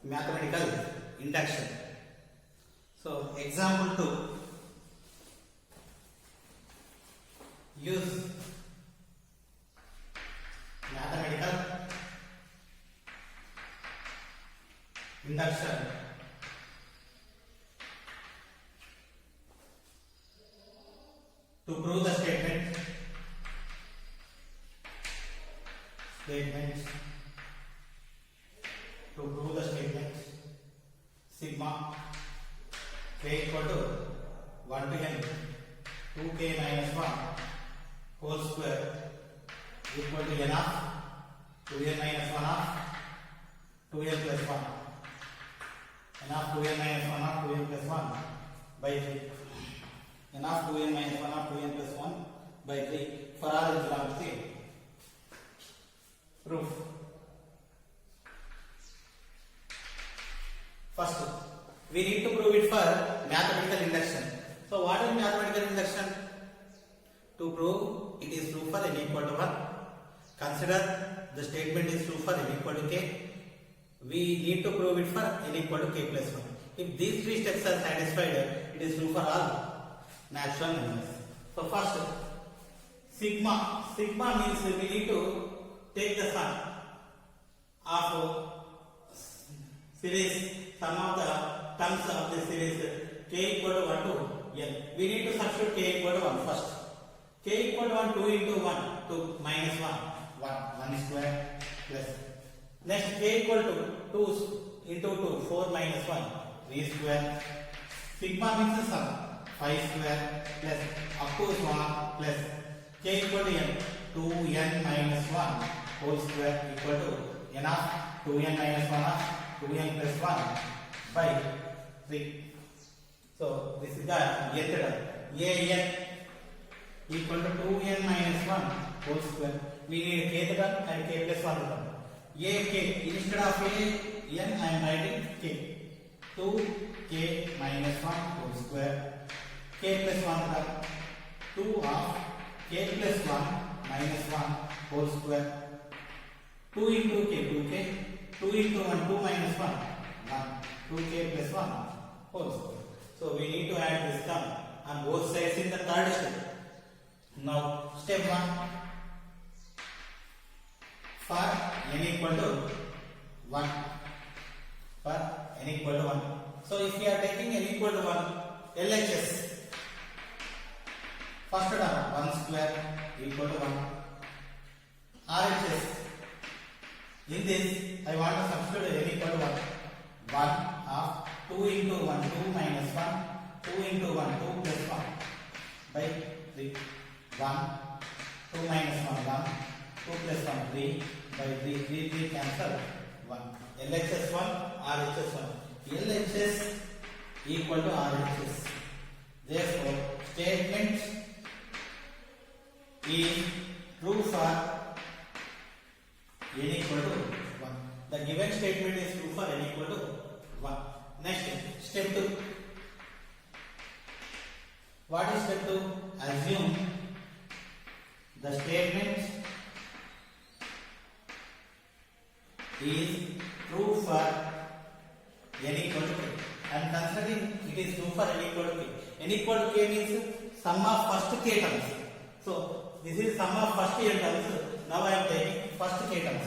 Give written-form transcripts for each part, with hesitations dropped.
mathematical induction. So example 2, use mathematical induction to prove the statement to prove the statement sigma k equal to 1 to n 2k minus 1 whole square equal to n of 2n minus 1 of 2n plus 1 n of 2n minus 1 of 2n plus 1 by 3 n of 2n minus 1 of 2n plus 1 by 3 for all the geometry. Proof. First, we need to prove it for mathematical induction. So, what is mathematical induction? To prove it is true for n equal to 1. Consider the statement is true for n equal to k. We need to prove it for n equal to k plus 1. If these three steps are satisfied, it is true for all natural numbers. So, first, sigma. Sigma means we need to take the sum of series, sum of the terms of the series k equal to 1 to n. We need to substitute k equal to 1 first. K equal to 1, 2 into 1, 2 minus 1, 1 square plus. Next, k equal to 2 into 2, 4 minus 1, 3 square. Sigma means the sum, 5 square plus up to 1 plus k equal to n, 2n minus 1 whole square equal to n of 2n minus 1 of 2n plus 1 by 3. So, this is the nth term. an equal to 2n minus 1 whole square. We need k term and k plus 1 term. Ak, instead of n I am writing k. 2k minus 1 whole square. K plus 1 term. 2 of k plus 1 minus 1 whole square. 2 into k, 2k. 2 into 1, 2 minus 1, 1. 2k plus 1 whole square. So, we need to add this term on both sides in the third step. Now, step 1. For n equal to 1. For n equal to 1. So, if we are taking n equal to 1, LHS. First term 1 square equal to 1. RHS. In this, I want to substitute n equal to 1. 1 of 2 into 1, 2 minus 1, 2 into 1, 2 plus 1 by 3. 1, 2 minus 1, 1, 2 plus 1, 3 by 3, 3, 3 cancel 1. LHS 1, RHS 1. LHS equal to RHS. Therefore, statement is true for n equal to 1. The given statement is true for n equal to 1. Next, step 2. What is step 2? Assume the statement is true for n equal to k. I am considering it is true for n equal to k. N equal to k means sum of first k terms. So, this is sum of first n terms. Now I am taking first k terms.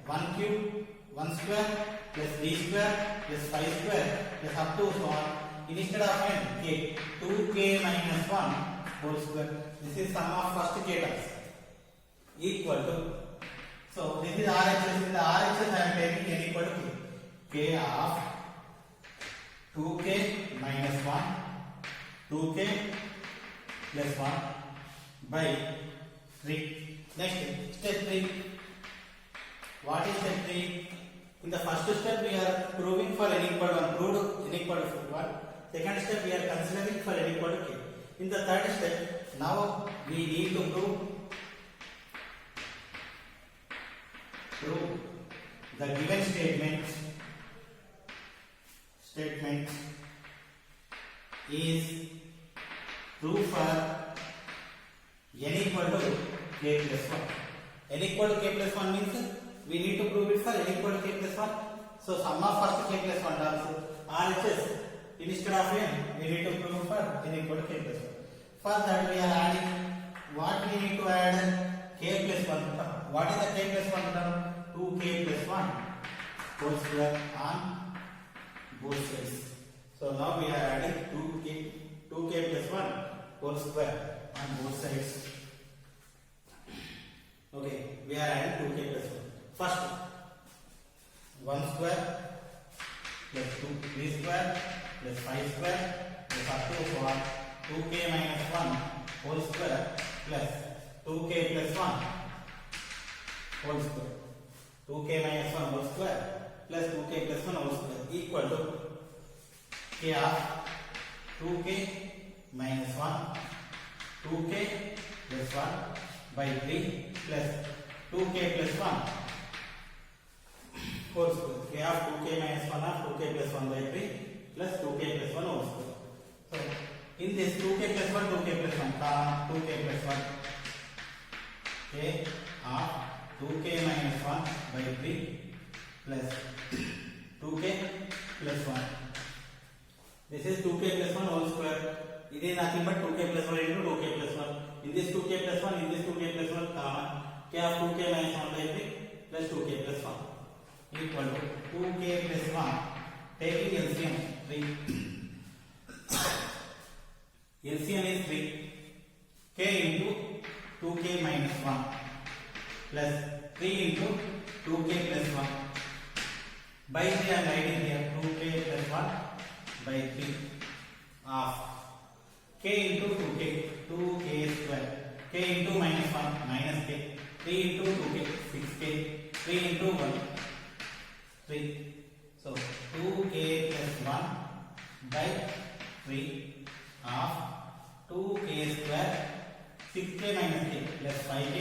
1 cube, 1 square plus 3 square plus 5 square plus up to so on. Instead of n, k, 2k minus 1 whole square. This is sum of first k terms. Equal to. So, this is RHS. In the RHS I am taking n equal to k. K of 2k minus 1, 2k plus 1 by 3. Next, step 3. What is step 3? In the first step, we are proving for n equal to 1, proved n equal to 1. Second step, we are considering for n equal to k. In the third step, now we need to prove the given statement is true for n equal to k plus 1. N equal to k plus 1 means we need to prove it for n equal to k plus 1. So sum of first k plus 1 terms RHS instead of n we need to prove for n equal to k plus 1. For that we are adding what we need to add k plus 1 term. What is the k plus 1 term? 2k plus 1 whole square on both sides. So now we are adding 2k plus 1 whole square on both sides. Okay, we are adding 2k plus 1. First 1 square plus 3 square plus 5 square plus up to 2k minus 1 whole square plus 2k plus 1 whole square. 2k minus 1 whole square plus 2k plus 1 whole square equal to k of 2k minus 1 2k plus 1 by 3 plus 2k plus 1 whole square. K of 2k minus 1 of 2k plus 1 by 3 plus 2k plus 1 whole square. So in this 2k plus 1 2k plus 1 2k plus 1 k of 2k minus 1 by 3 plus 2k plus 1. This is 2k plus 1 whole square. It is nothing but 2k plus 1 into 2k plus 1. In this 2k plus 1, in this 2k plus 1 common. K of 2k minus 1 by 3 plus 2k plus 1 equal to 2k plus 1. Taking LCM 3. LCM is 3. K into 2k minus 1 plus 3 into 2k plus 1 by 3 I am writing here 2k plus 1 by 3 of k into 2k square k into minus 1 minus k 3 into 2k 6k 3 into 1 3. So 2k plus 1 by 3 of 2k square 6k minus k plus 5k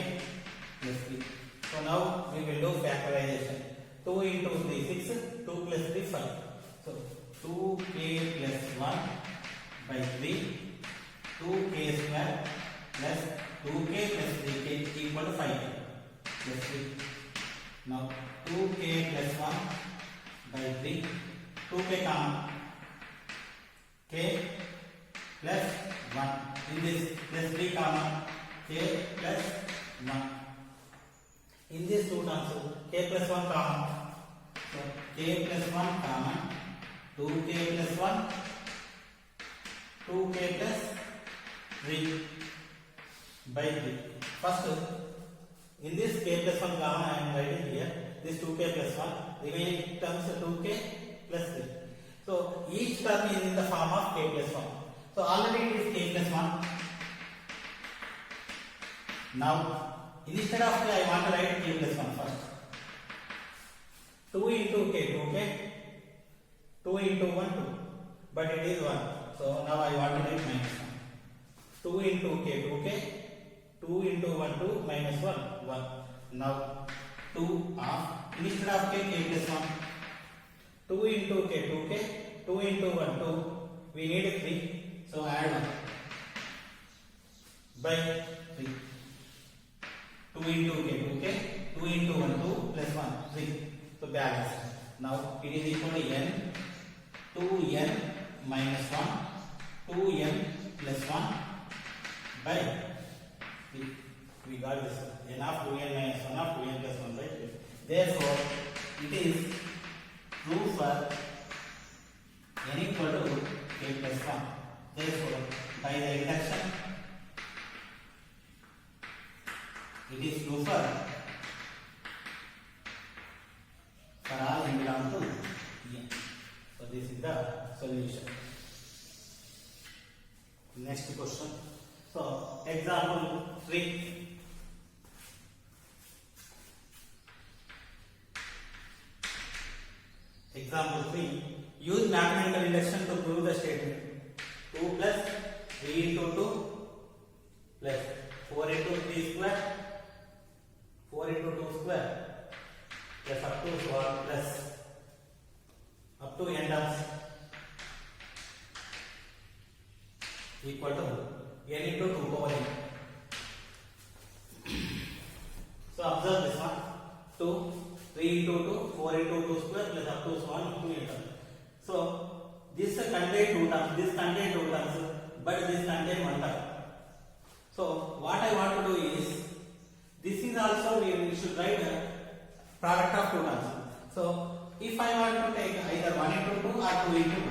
plus 3. So now we will do factorization. 2 into 3 6, 2 plus 3 5. So 2k plus 1 by 3 2k square plus 2k plus 3k equal to 5k plus 3. Now 2k plus 1 by 3 2k common k plus 1 in this plus 3 common k plus 1 in this two terms k plus 1 common. So k plus 1 common 2k plus 1 2k plus 3 by 3. First in this k plus 1 common I am writing here this 2k plus 1 remaining terms 2k plus 3. So each term is in the form of k plus 1. So already it is k plus 1. Now instead of k I want to write k plus 1 first. 2 into k 2k 2 into 1 2 but it is 1. So now I want to write minus 1. 2 into k 2k 2 into 1 2 minus 1 1. Now 2 of instead of k plus 1 2 into k 2k 2 into 1 2 we need 3. So add 1 by 3. 2 into k 2k 2 into 1 2 plus 1 3. So balance. Now it is equal to n 2n minus 1 2n plus 1 by 3. We got this n of 2n minus 1 of 2n plus 1 by 3. Therefore it is true for n equal to k plus 1. Therefore by the induction it is true for all n belong to n. So this is the solution. Next question. So example 3. Example 3. Use mathematical induction to prove the statement. 2 plus 3 into 2 plus 4 into 3 square 4 into 2 square plus up to 1 plus up to n terms equal to n into 2 power n. So observe this one. 2 3 into 2 4 into 2 square plus up to to so on to n terms. So this contain two terms, this contain two terms, but this contain one term. So what I want to do is, this is also we should write a product of two terms. So if I want to take either 1 into 2 or 2 into 2,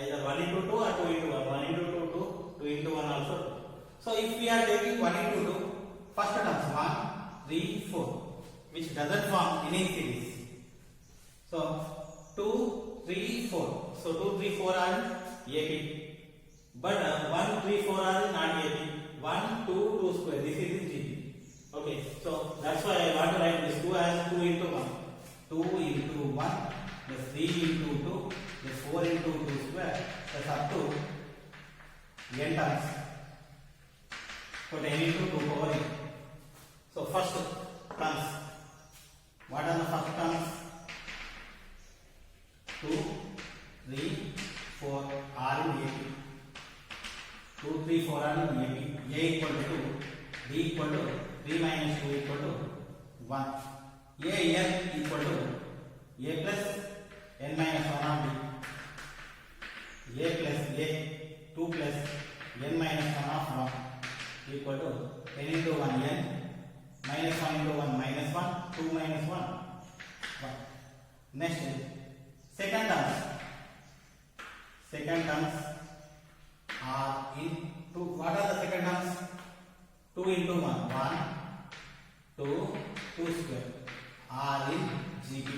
either 1 into 2 or 2 into 1, 1 into 2, 2 into 1 also 2. So if we are taking 1 into 2, first terms 1, 3, 4, which doesn't form any series. So 2, 3, 4. So 2, 3, 4 are AP. But 1, 3, 4 are not AP. 1, 2, 2 square. This is in GP. Okay. So that's why I want to write this 2 as 2 into 1. 2 into 1 plus 3 into 2 plus 4 into 2 square plus up to n terms. Put n into 2 power n. So first terms. What are the first terms? 2, 3, 4 are in AP. 2, 3, 4 are in AP. A equal to 2. B equal to 3 minus 2 equal to 1. A n equal to A plus n minus 1 of B. A plus A 2 plus n minus 1 of 1 equal to n into 1 n minus 1 into 1 minus 1 2 minus 1 1. Next second terms are in 2. What are the second terms? 2 into 1 1 2 2 square are in GP.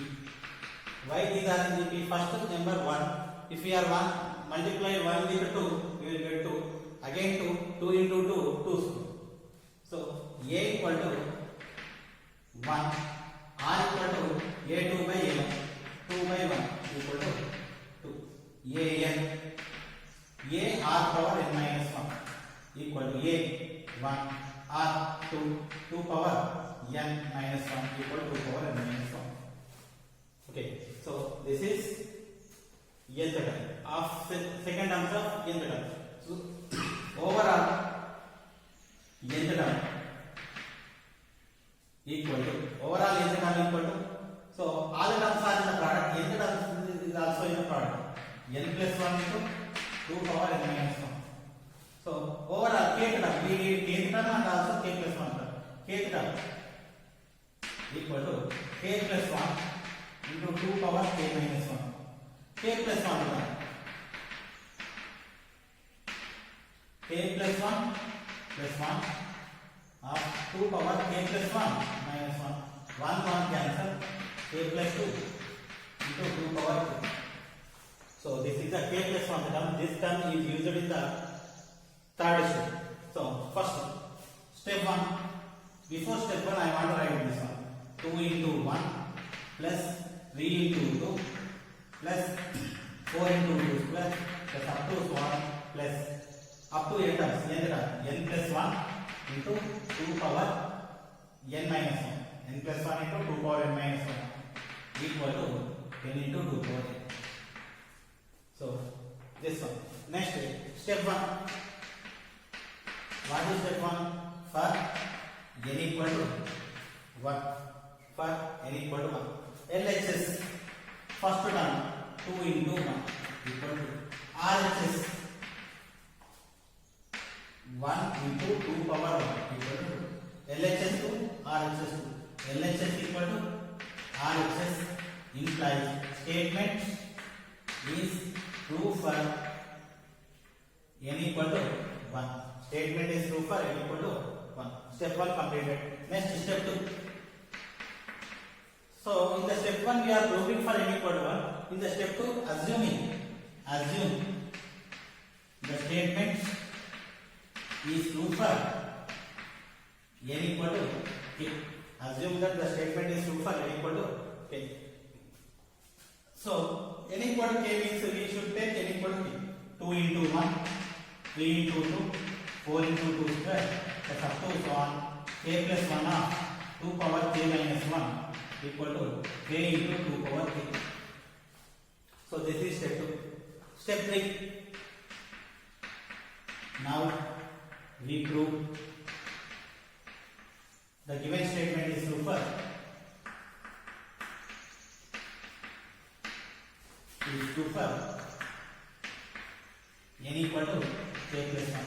Why these are in GP? First number 1. If we are 1 multiply 1 with 2, we will get 2. Again 2 into 2 2 square. So A equal to 1, R equal to A2 by A1, 2 by 1 equal to 2. AN A R power n minus 1 equal to A 1 R 2 power n minus 1 equal to 2 power n minus 1. Okay, so this is nth term of second term of nth term. So overall nth term equal to overall nth term equal to, so all the terms are in the product. Nth term is also in the product. N plus 1 into 2 power n minus 1. So overall kth term, we need kth term and also k plus 1 term. Kth term equal to k plus 1 into 2 power k minus 1. K plus 1 term. K plus 1 plus 1 of 2 power k plus 1 minus 1. 1 cancel. K plus 2 into 2 power 2. So this is the k plus 1 term. This term is used in the third step. So first step 1. Before step 1 I want to write this one. 2 into 1 plus 3 into 2 plus 4 into 2 square plus up to 1 plus up to n terms. N plus 1 into 2 power n minus 1. N plus 1 into 2 power n minus 1 equal to n into 2 power n. So this one. Next step 1. What is step 1? For n equal to 1. For n equal to 1. LHS first term 2 into 1 equal to RHS 1 into 2 power 1 equal to LHS to RHS 2. LHS equal to RHS implies statement is true for n equal to 1. Statement is true for n equal to 1. Step 1 completed. Next step 2. So in the step 1 we are proving for n equal to 1. In the step 2 assume the statement is true for n equal to k. Assume that the statement is true for n equal to k. So n equal to k means we should take n equal to k. 2 into 1, 3 into 2, 4 into 2 square plus up to so on k plus 1 of 2 power k minus 1 equal to k into 2 power k. So this is step 2. Step 3. Now we prove the given statement is true for is true for n equal to k plus 1.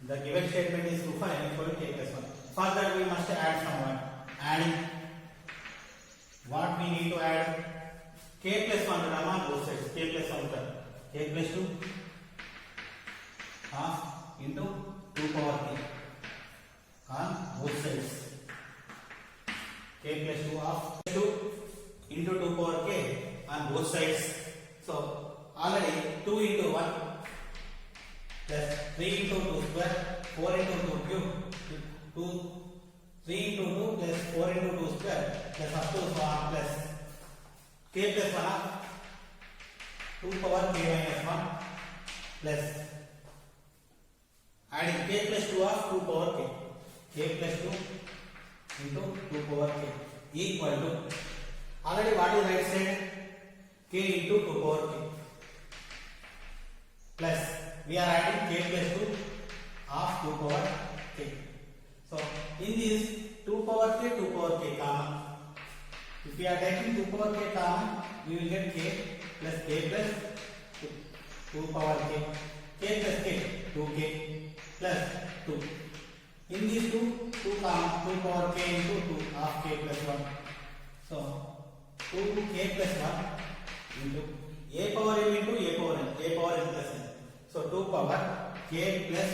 The given statement is true for n equal to k plus 1. For that we must add someone. Adding what we need to add? K plus 1 on both sides. K plus 1 k plus 2 half into 2 power k on both sides. K plus 2 half 2 into 2 power k on both sides. So already 2 into 1 plus 3 into 2 square 4 into 2 cube 2 3 into 2 plus 4 into 2 square plus up to 1 plus k plus 1 half 2 power k minus 1 plus adding k plus 2 half 2 power k plus 2 into 2 power k equal to already what is right side k into 2 power k plus we are adding k plus 2 half 2 power k. So in this 2 power k common. If we are taking 2 power k common, we will get k plus 2 power k plus k 2k plus 2. In these 2 common 2 power k into 2 half k plus 1. So 2k plus 1 into a power m into a power n plus n. So 2 power k plus,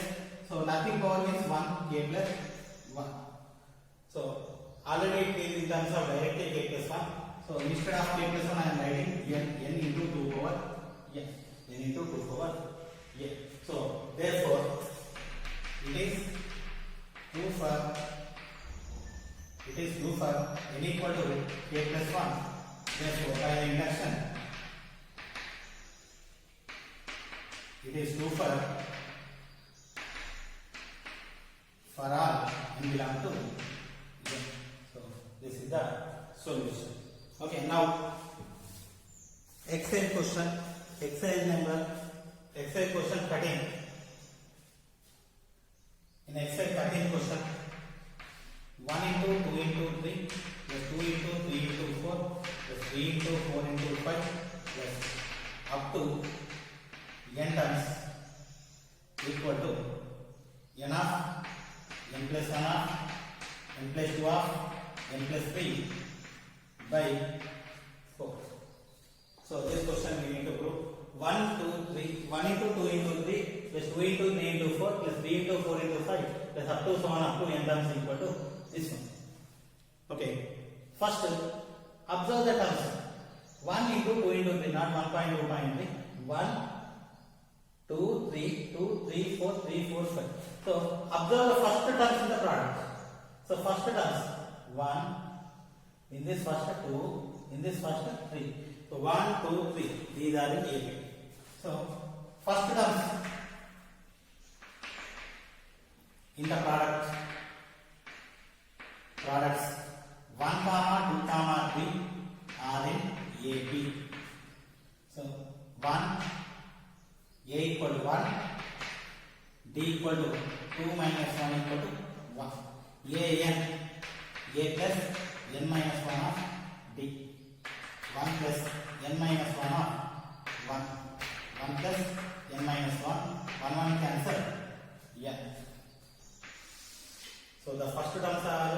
so nothing power means 1 k plus 1. So already it is in terms of directly k plus 1. So instead of k plus 1 I am writing n into 2 power n into 2 power n. So therefore it is true for n equal to k plus 1. Therefore by the induction it is true for all n belong to n. So this is the solution. Okay, now exercise question 13. In exercise 13 question 1 into 2 into 3 plus 2 into 3 into 4 plus 3 into 4 into 5 plus up to n terms equal to n of n plus 1 of n plus 2 of n plus 3 by 4. So this question we need to prove 1 into 2 into 3 plus 2 into 3 into 4 plus 3 into 4 into 5 plus up to so on up to n terms equal to this one. Okay, first observe the terms 1 into 2 into 3, not 1.2.3, 1 2 3 2 3 4 3 4 5. So observe the first terms in the product. So first terms 1, in this first 2, in this first 3. So 1 2 3, these are in AB. So first terms in the products 1 comma 2 comma 3 are in AB. So 1 A equal to 1, D equal to 2 minus 1 equal to 1. A plus n minus 1 of D. 1 plus n minus 1 of 1. 1 plus n minus 1. 1 cancel n. So the first terms are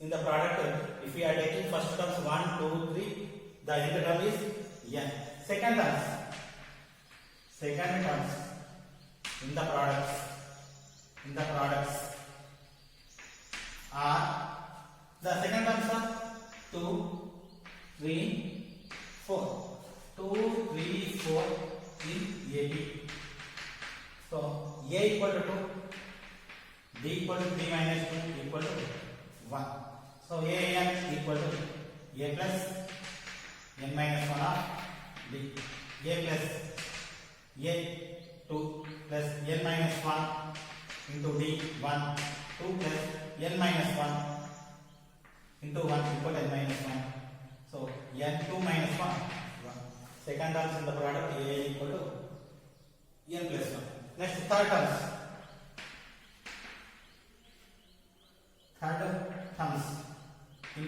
in the product. If we are taking first terms 1, 2, 3, the nth term is n. Second terms in the products are the second terms are 2 3 4 2 3 4 in AB. So A equal to 2, D equal to 3 minus 2 equal to 1. So A n equal to A plus n minus 1 of D. A plus A 2 plus n minus 1 into D 1. 2 plus n minus 1 into 1 equal to n minus 1. So n 2 minus 1 1. Second terms in the product A equal to n plus 1. Next third terms in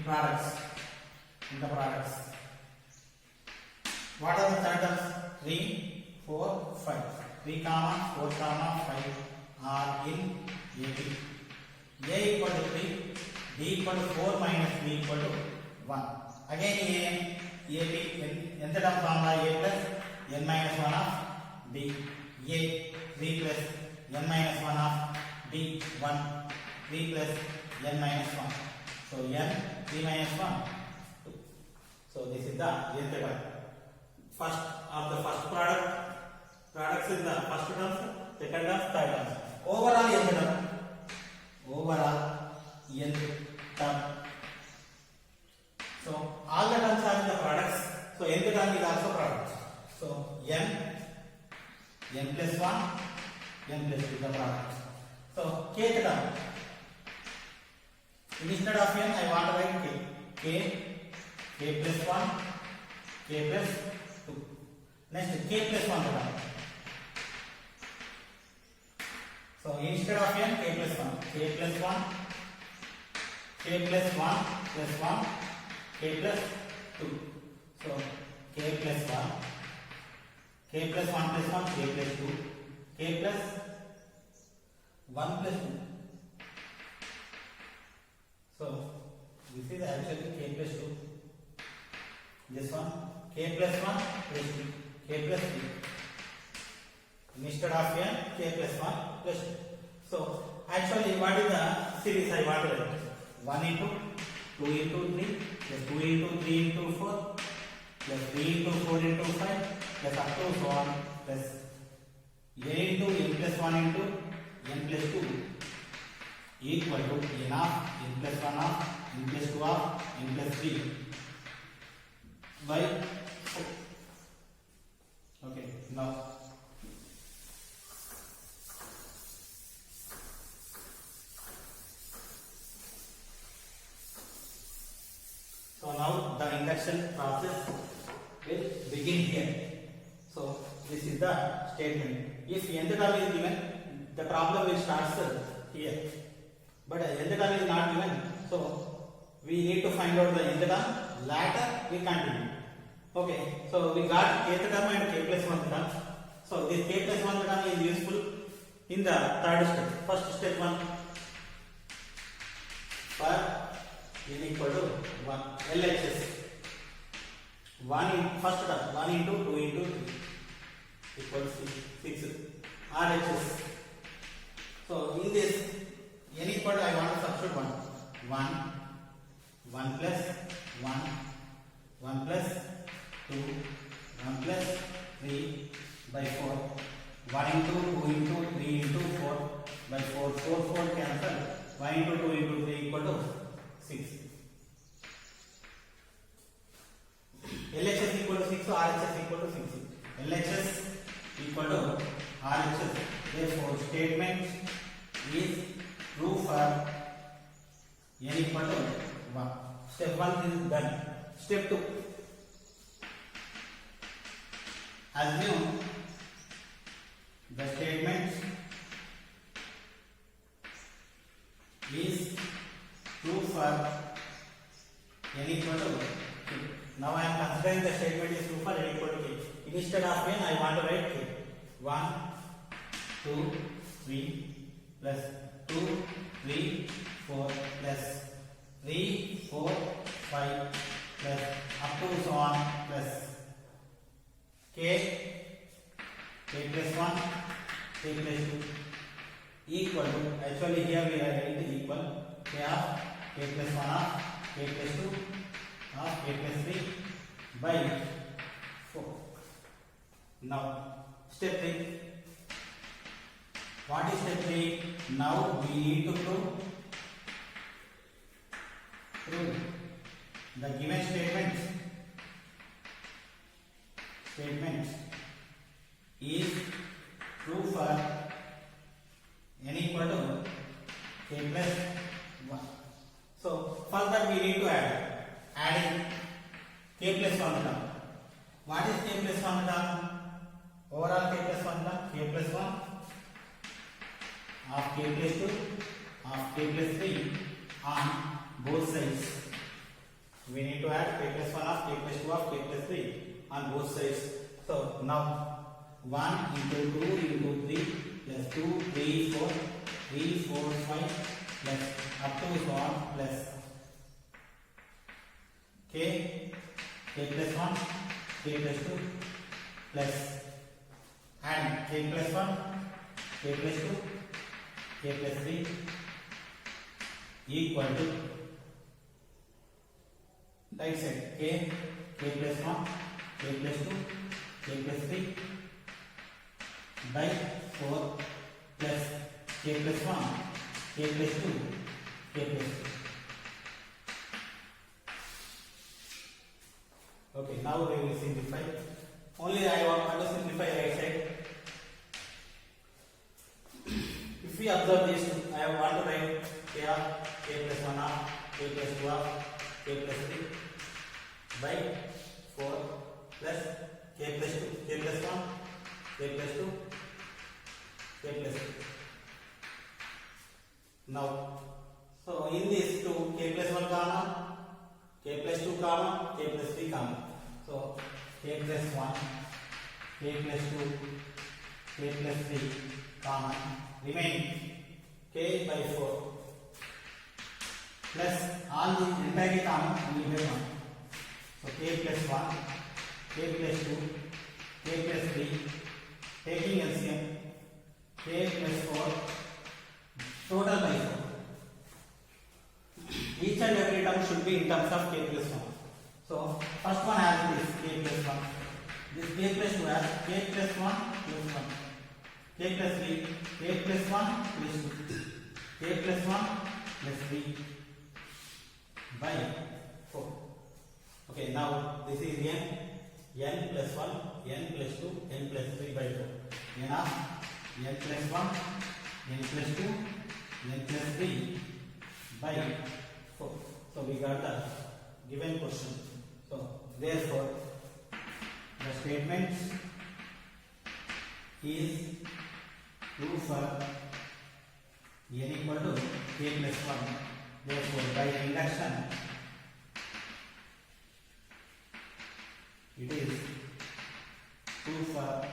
the products What are the third terms? 3, 4, 5. 3 comma 4 comma 5 are in AP. A equal to 3, B equal to 4 minus B equal to 1. Again AP, nth term formula A plus n minus 1 of B. A 3 plus n minus 1 of B 1. 3 plus n minus 1. So n 3 minus 1 2. So this is the nth term. First of the first products in the first terms, second terms, third terms. Overall nth term. Overall nth term. So all the terms are in the products. So nth term is also products. So n plus 1, n plus 2 the product. So kth term. Instead of n, I want to write k. K plus 1, k plus 2. Next, k plus 1 term. So instead of n, k plus 1, k plus 1, k plus 1 plus 1, k plus 2. So k plus 1, k plus 1 plus 1, k plus 2, k plus 1 plus 2. So this is actually k plus 2. This one k plus 1 plus 2, k plus 3. Instead of n, k plus 1 plus 2. So actually what is the series I want to write? 1 into 2 into 3 plus 2 into 3 into 4 plus 3 into 4 into 5 plus up to so on plus n into n plus 1 into n plus 2 equal to n of n plus 1 of n plus 2 of n plus 3 by 4. Okay, now the induction process will begin here. So this is the statement. If nth term is given, the problem will start here. But nth term is not given, so we need to find out the nth term. Later we continue. Okay, so we got kth term and k plus 1 term. So this k plus 1 term is useful in the third step. First step 1 for n equal to 1 LHS 1 in first term 1 into 2 into 3 equals 6 RHS. So in this n equal to I want to substitute 1 plus 1 plus 2 1 plus 3 by 4 1 into 2 into 3 into 4 by 4 cancel 1 into 2 into 3 equal to 6. LHS equal to 6, RHS equal to 6. LHS equal to RHS. Therefore, statement is true for n equal to 1. Step 1 is done. Step 2. Assume the statement is true for n equal to k. Now I am considering the statement is true for n equal to k. Instead of n, I want to write k. 1, 2, 3 plus 2, 3, 4 plus 3, 4, 5 plus up to so on plus k plus 1, k plus 2 equal to, actually here we are going to equal k of k plus 1 of k plus 2 of k plus 3 by 4. Now step 3. What is step 3? Now we need to prove the given statement is true for n equal to k plus 1. So for that we need to adding k plus 1 term. What is k plus 1 term? Overall k plus 1 term, k plus 1 of k plus 2 of k plus 3 on both sides. We need to add k plus 1 of k plus 2 of k plus 3 on both sides. So now 1 into 2 into 3 plus 2, 3, 4, 3, 4, 5 plus up to so on plus k plus 1, k plus 2 plus and k plus 1, k plus 2, k plus 3 equal to right side k plus 1, k plus 2, k plus 3 by 4 plus k plus 1, k plus 2, k plus 3. Okay, now we will simplify. Only I want to simplify right side. If we observe this, I want to write here k plus 1 half, k plus 2 half, k plus 3 by 4 plus k plus 2, k plus 1, k plus 2, k plus 3. Now, so in this 2, k plus 1 common, k plus 2 common, k plus 3 common. So k plus 1, k plus 2, k plus 3 common, remaining k by 4 plus all the entire common only by 1. So k plus 1, k plus 2, k plus 3, taking LCM, k plus 4, total by 4. Each and every term should be in terms of k plus 1. So first one has this k plus 1. This k plus 2 has k plus 1 plus 1. K plus 3, k plus 1 plus 2. K plus 1 plus 3 by 4. Okay, now this is n plus 1, n plus 2, n plus 3 by 4. N of n plus 1, n plus 2, n plus 3 by 4. So we got the given question. So therefore the statement is true for n equal to k plus 1. Therefore by induction it is true for